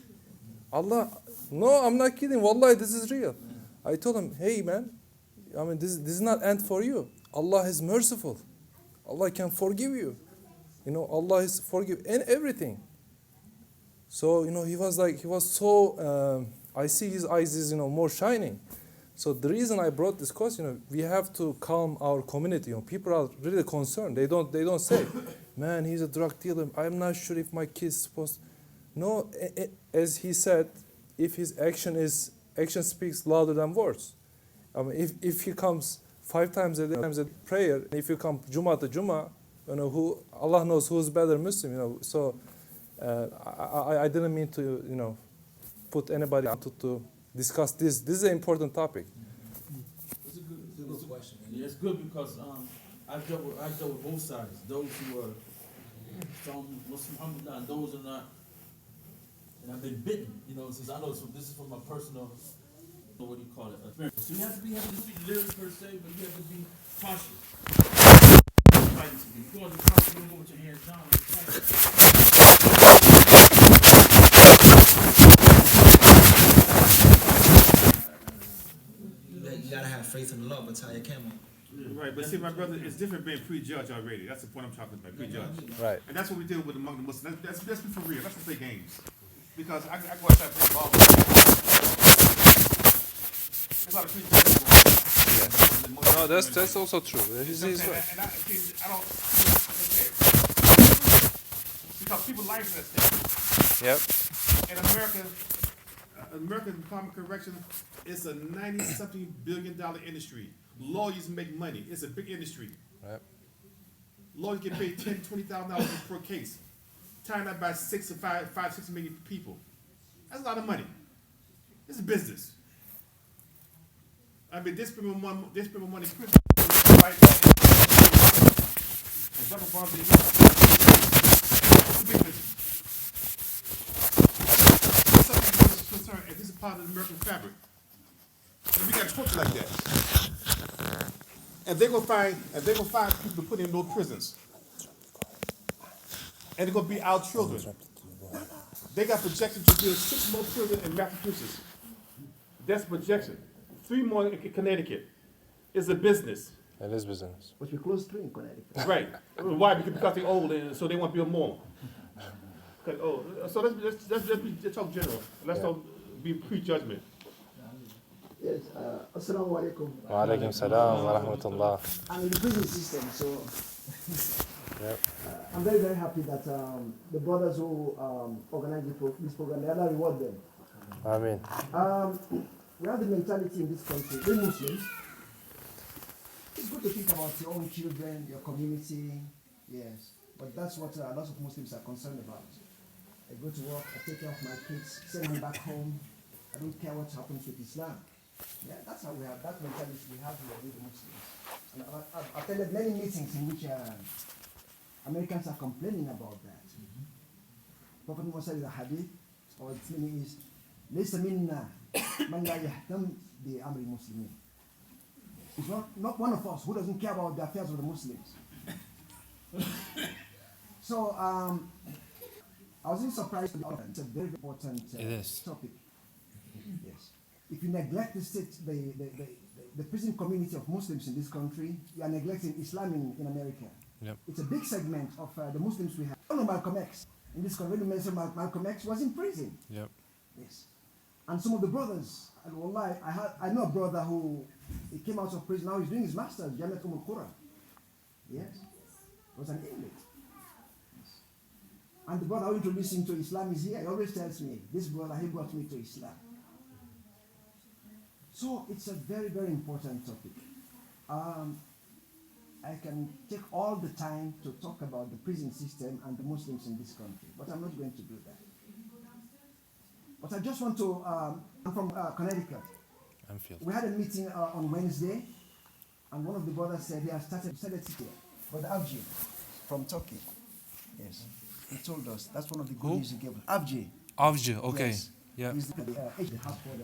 Allah, no, I'm not kidding. Wallahi, this is real. I told him, hey man, I mean, this is not end for you. Allah is merciful. Allah can forgive you. Allah is forgive in everything. So, he was so, I see his eyes is, more shining. So the reason I brought this question, we have to calm our community. People are really concerned. They don't say, man, he's a drug dealer. I'm not sure if my kid's supposed. No, as he said, if his action speaks louder than words. I mean, if he comes 5 times a day, prayer, if you come Jummah to Jummah, who Allah knows who's better Muslim. So I didn't mean to put anybody out to discuss this. This is an important topic. It's a good question. Yeah, it's good because I dealt with both sides. Those who are some Muslim, alhamdulillah, and those who are not. And I've been bitten, since I know this is from a personal, what do you call it, experience. So you have to be lyrics per se, but you have to be cautious. You go on the cautious, you don't go with your hands down. You gotta have faith in Allah, but tie your camel. Right, but see, my brother, it's different being prejudged already. That's the point I'm talking about, prejudged. Right. And that's what we deal with among the Muslims. Let's be for real. Let's play games. Because I go outside and play ball. There's a lot of prejudgment going on. Yes. No, that's also true. He's right. And I don't, because people like that thing. Yep. In America, American Department of Correction is a $90-something billion industry. Lawyers make money. It's a big industry. Right. Lawyers get paid $10,000 to $20,000 per case. Timed up by 6 million people. That's a lot of money. It's a business. I mean, they spend more money. Right? And double bond it's a big business. Something concerned, and this is part of the American fabric. And we got a culture like that. And they're gonna find people to put in those prisons. And they're gonna be our children. They got projected to build 6 more children in Massachusetts. That's projection. 3 more in Connecticut. It's a business. It is business. But we close 3 in Connecticut. Right. Why? Because they're old, and so they want to build more. So let's talk general. Let's not be prejudgment. Yes. Assalamu alaikum. Wa alaikum salam wa rahmatullah. I'm in the prison system, so yep. I'm very, very happy that the brothers who organized this program, may Allah reward them. Amen. We have the mentality in this country, we Muslims, it's good to think about your own children, your community, yes. But that's what lots of Muslims are concerned about. I go to work, I take care of my kids, send them back home. I don't care what happens with Islam. Yeah, that's how we have, that mentality we have here with the Muslims. And I've attended many meetings in which Americans are complaining about that. Prophet Muhammad said in the hadith, or its meaning is, ليس منا من لا يهتم بأمر المسلمين. It's not one of us who doesn't care about the affairs of the Muslims. So I wasn't surprised to be honest. It's a very important topic. Yes. If you neglect the prison community of Muslims in this country, you are neglecting Islam in America. Yep. It's a big segment of the Muslims we have. I don't know Malcolm X. In this country, Malcolm X was in prison. Yep. Yes. And some of the brothers, I know a brother who he came out of prison, now he's doing his master's, Jamiat Qura. Yes. He was an inmate. Yes. And the brother who introduced him to Islam is here. He always tells me, this brother, he brought me to Islam. So it's a very, very important topic. I can take all the time to talk about the prison system and the Muslims in this country, but I'm not going to do that. But I just want to, I'm from Connecticut. Anfield. We had a meeting on Wednesday, and one of the brothers said he has started here, Brother Avji from Turkey. Yes. He told us. That's one of the good news he gave us. Avji. Avji, okay. Yes. Yeah. He's the Hartford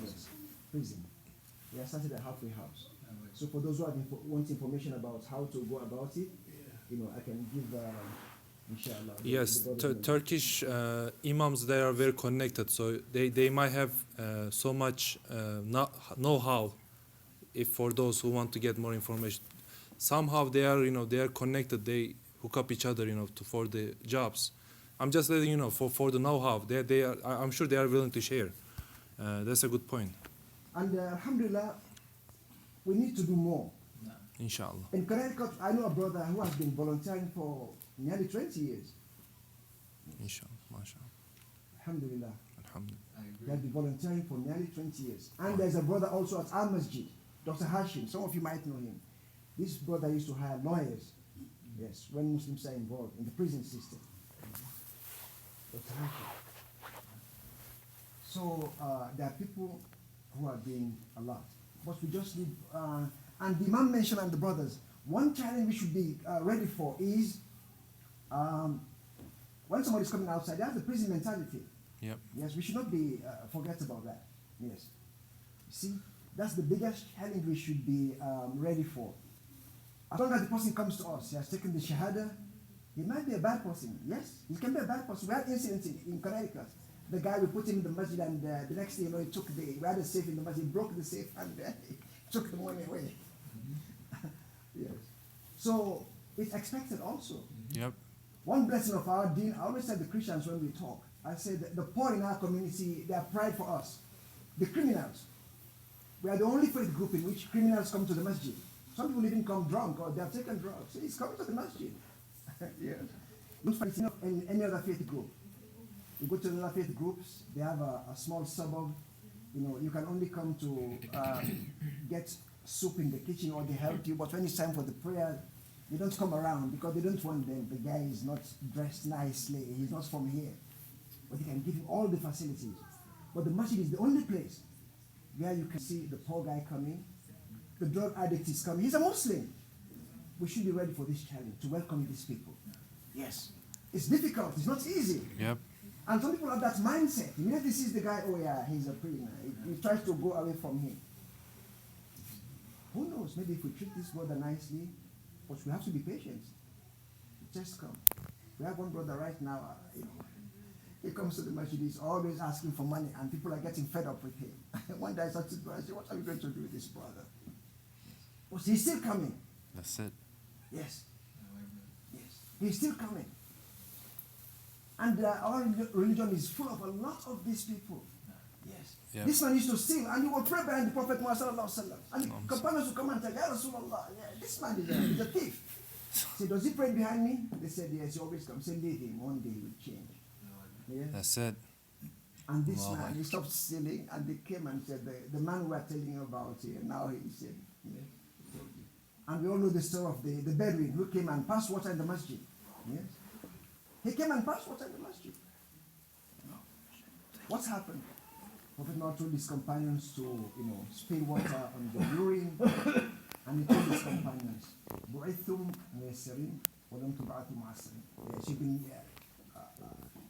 yes, prison. He has started a halfway house. So for those who want information about how to go about it, I can give, inshallah. Yes, Turkish imams, they are very connected, so they might have so much know-how if for those who want to get more information. Somehow they are, they are connected, they hook up each other, for the jobs. I'm just letting you know, for the know-how, I'm sure they are willing to share. That's a good point. And alhamdulillah, we need to do more. Inshallah. In Connecticut, I know a brother who has been volunteering for nearly 20 years. Inshallah, mashallah. Alhamdulillah. Alhamdulillah. He has been volunteering for nearly 20 years. And there's a brother also at Al Masjid, Dr. Hashim. Some of you might know him. This brother used to hire lawyers, yes, when Muslims are involved in the prison system. Dr. Hashim. So there are people who are doing a lot. But we just need, and the Imam mentioned and the brothers, one challenge we should be ready for is when somebody's coming outside, they have the prison mentality. Yep. Yes, we should not be forget about that. Yes. See, that's the biggest challenge we should be ready for. As long as the person comes to us, he has taken the Shahada, he might be a bad person. Yes, he can be a bad person. We had incidents in Connecticut. The guy, we put him in the masjid, and the next day, we had a safe in the masjid, he broke the safe, and he took the money away. Yes. So, it's expected also. Yep. One blessing of our deen, I always tell the Christians when we talk, I say that the poor in our community, they are pride for us. The criminals, we are the only faith group in which criminals come to the masjid. Some people even come drunk or they have taken drugs. He's coming to the masjid. Yes. Don't find it in any other faith group. You go to the other faith groups, they have a small suburb. You can only come to get soup in the kitchen or they help you, but when it's time for the prayer, they don't come around because they don't want them. The guy is not dressed nicely, he's not from here. But they can give him all the facilities. But the masjid is the only place where you can see the poor guy coming, the drug addict is coming. He's a Muslim. We should be ready for this challenge, to welcome these people. Yes. It's difficult, it's not easy. Yep. And some people have that mindset. Immediately sees the guy, oh yeah, he's a prisoner. He tries to go away from him. Who knows? Maybe if we treat this brother nicely, but we have to be patient. Just come. We have one brother right now, he comes to the masjid, he's always asking for money, and people are getting fed up with him. One day I said to him, I said, what are we going to do with this brother? But he's still coming. That's it. Yes. Yes. He's still coming. And our religion is full of a lot of these people. Yes. Yep. This man used to sing, and he would pray behind the Prophet Muhammad sallallahu alaihi wasallam. And the companions would come and tell, Ya Rasulullah, this man is a thief. Say, does he pray behind me? They said, yes, he always comes. Say, leave him, one day he will change. Yeah? That's it. And this man, he stopped stealing, and they came and said, the man we are telling you about here, now he said, yeah. And we all know the story of the Bedouin who came and passed water in the masjid. Yes. He came and passed water in the masjid. What's happened? Prophet Noah told his companions to, spill water on the urine, and he told his companions, "Bu'ithum muyassirin, wa lam tub'athu mu'assirin." Yes, you've been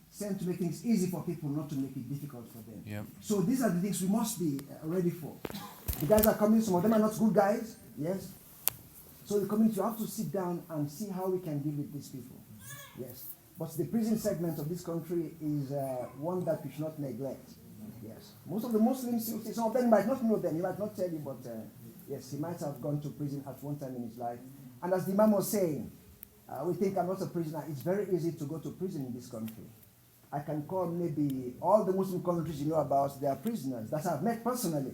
sent to make things easy for people, not to make it difficult for them. Yep. So these are the things we must be ready for. The guys are coming. Some of them are not good guys. Yes. So the community, you have to sit down and see how we can deal with these people. Yes. But the prison segment of this country is one that we should not neglect. Yes. Most of the Muslims, some of them might not know them, he might not tell you, but yes, he might have gone to prison at one time in his life. And as the Imam was saying, we think I'm not a prisoner. It's very easy to go to prison in this country. I can call maybe all the Muslim countries you know about, they are prisoners that I've met personally.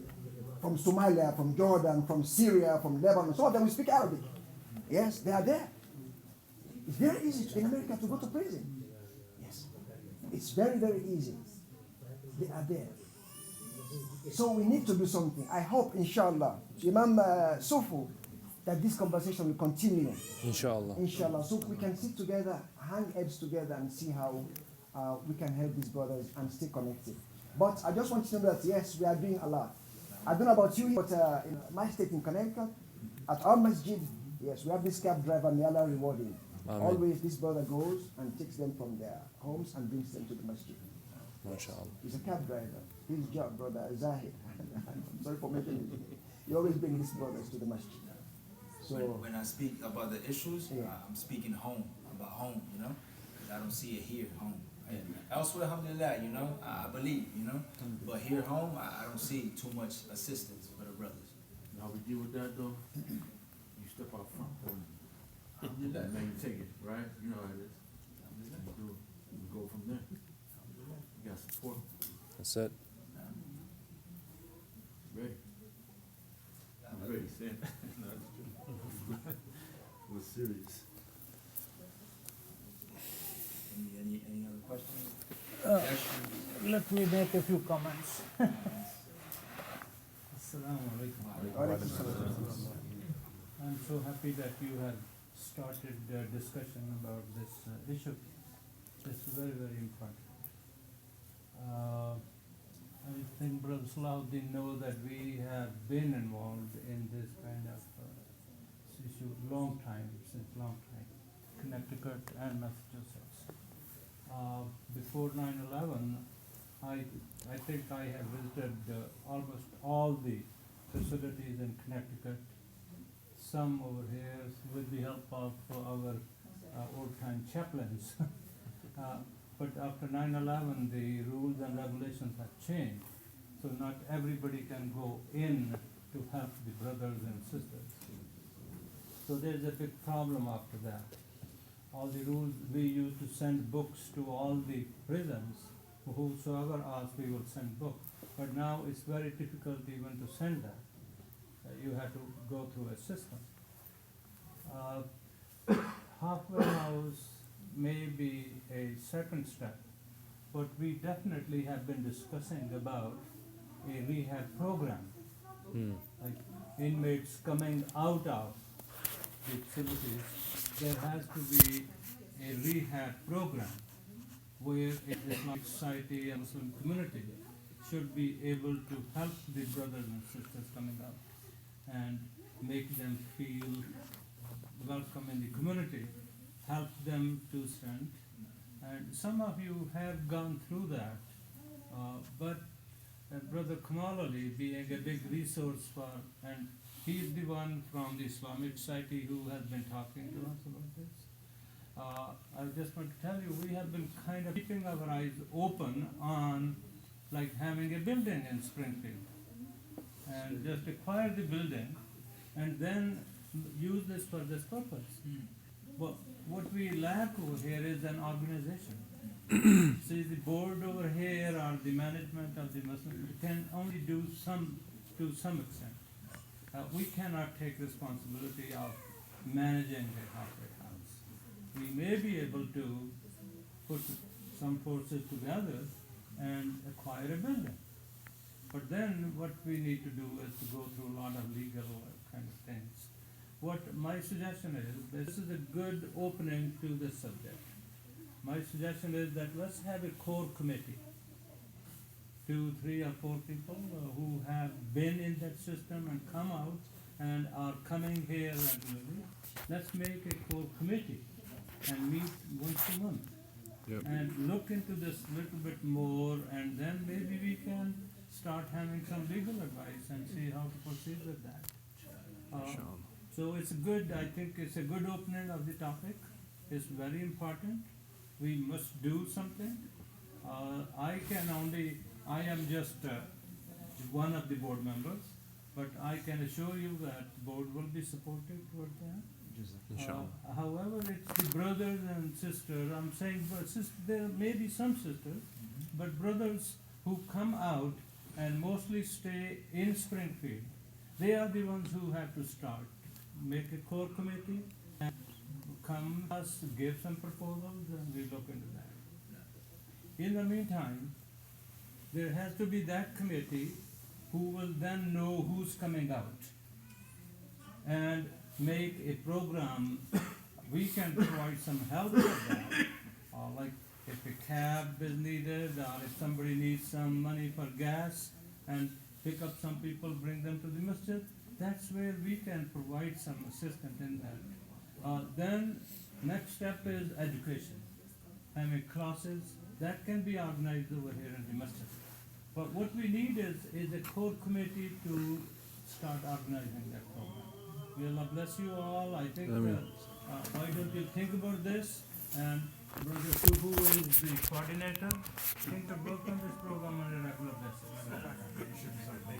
From Somalia, from Jordan, from Syria, from Lebanon. Some of them will speak Arabic. Yes, they are there. It's very easy in America to go to prison. Yes. It's very, very easy. They are there. So we need to do something. I hope, inshallah, Imam Sufu, that this conversation will continue. Inshallah. Inshallah. So we can sit together, hang heads together, and see how we can help these brothers and stay connected. But I just want you to know that, yes, we are doing a lot. I don't know about you, but in my state in Connecticut, at our masjid, yes, we have this cab driver, may Allah reward him. Amen. Always this brother goes and takes them from their homes and brings them to the masjid. MashaAllah. He's a cab driver. His job, brother Zahid. I'm sorry for making it. He always brings his brothers to the masjid. So when I speak about the issues, Yeah. I'm speaking about home, you know, because I don't see it here, home. And elsewhere, alhamdulillah, you know, I believe, you know, but here home, I don't see too much assistance for the brothers. How we deal with that though? You step out front, and then you take it, right? You know how it is. You go from there. You got support. That's it. Ready? I'm ready, Sam. No, that's true. We're serious. Any other questions? Let me make a few comments. Assalamu alaikum. I'm so happy that you have started a discussion about this issue. It's very, very important. I think Brother Salahuddin knows that we have been involved in this kind of issue long time, since long time, Connecticut and Massachusetts. Before 9/11, I think I have visited almost all the facilities in Connecticut, some over here with the help of our old-time chaplains. But after 9/11, the rules and regulations have changed, so not everybody can go in to help the brothers and sisters. So there's a big problem after that. All the rules, we used to send books to all the prisons. Whosoever asked, we will send books. But now it's very difficult even to send that. You have to go through a system. Halfway house may be a second step, but we definitely have been discussing about a rehab program. Like inmates coming out of the facilities, there has to be a rehab program where the Islamic society and Muslim community should be able to help the brothers and sisters coming out and make them feel welcome in the community, help them to stand. And some of you have gone through that, but Brother Kamal Ali being a big resource for, and he is the one from the Islamic Society who has been talking to us about this. I just want to tell you, we have been kind of keeping our eyes open on like having a building in Springfield and just acquire the building and then use this for this purpose. But what we lack over here is an organization. See, the board over here or the management of the Muslim can only do some to some extent. We cannot take responsibility of managing the halfway house. We may be able to put some forces together and acquire a building. But then what we need to do is to go through a lot of legal kind of things. What my suggestion is, this is a good opening to this subject. My suggestion is that let's have a core committee, 2, 3, or 4 people who have been in that system and come out and are coming here regularly. Let's make a core committee and meet once a month. And look into this a little bit more, and then maybe we can start having some legal advice and see how to proceed with that. So it's good, I think it's a good opening of the topic. It's very important. We must do something. I am just one of the board members, but I can assure you that the board will be supportive toward that. However, it's the brothers and sisters, I'm saying, there may be some sisters, but brothers who come out and mostly stay in Springfield, they are the ones who have to start. Make a core committee and come us, give some proposals, and we look into that. In the meantime, there has to be that committee who will then know who's coming out and make a program. We can provide some help with that, like if a cab is needed, or if somebody needs some money for gas, and pick up some people, bring them to the masjid. That's where we can provide some assistance in that. Then Next step is education. Having classes that can be organized over here in the masjid. But what we need is a core committee to start organizing that program. May Allah bless you all. I think why don't you think about this? And Brother Suhu is the coordinator. Think to work on this program on a regular basis.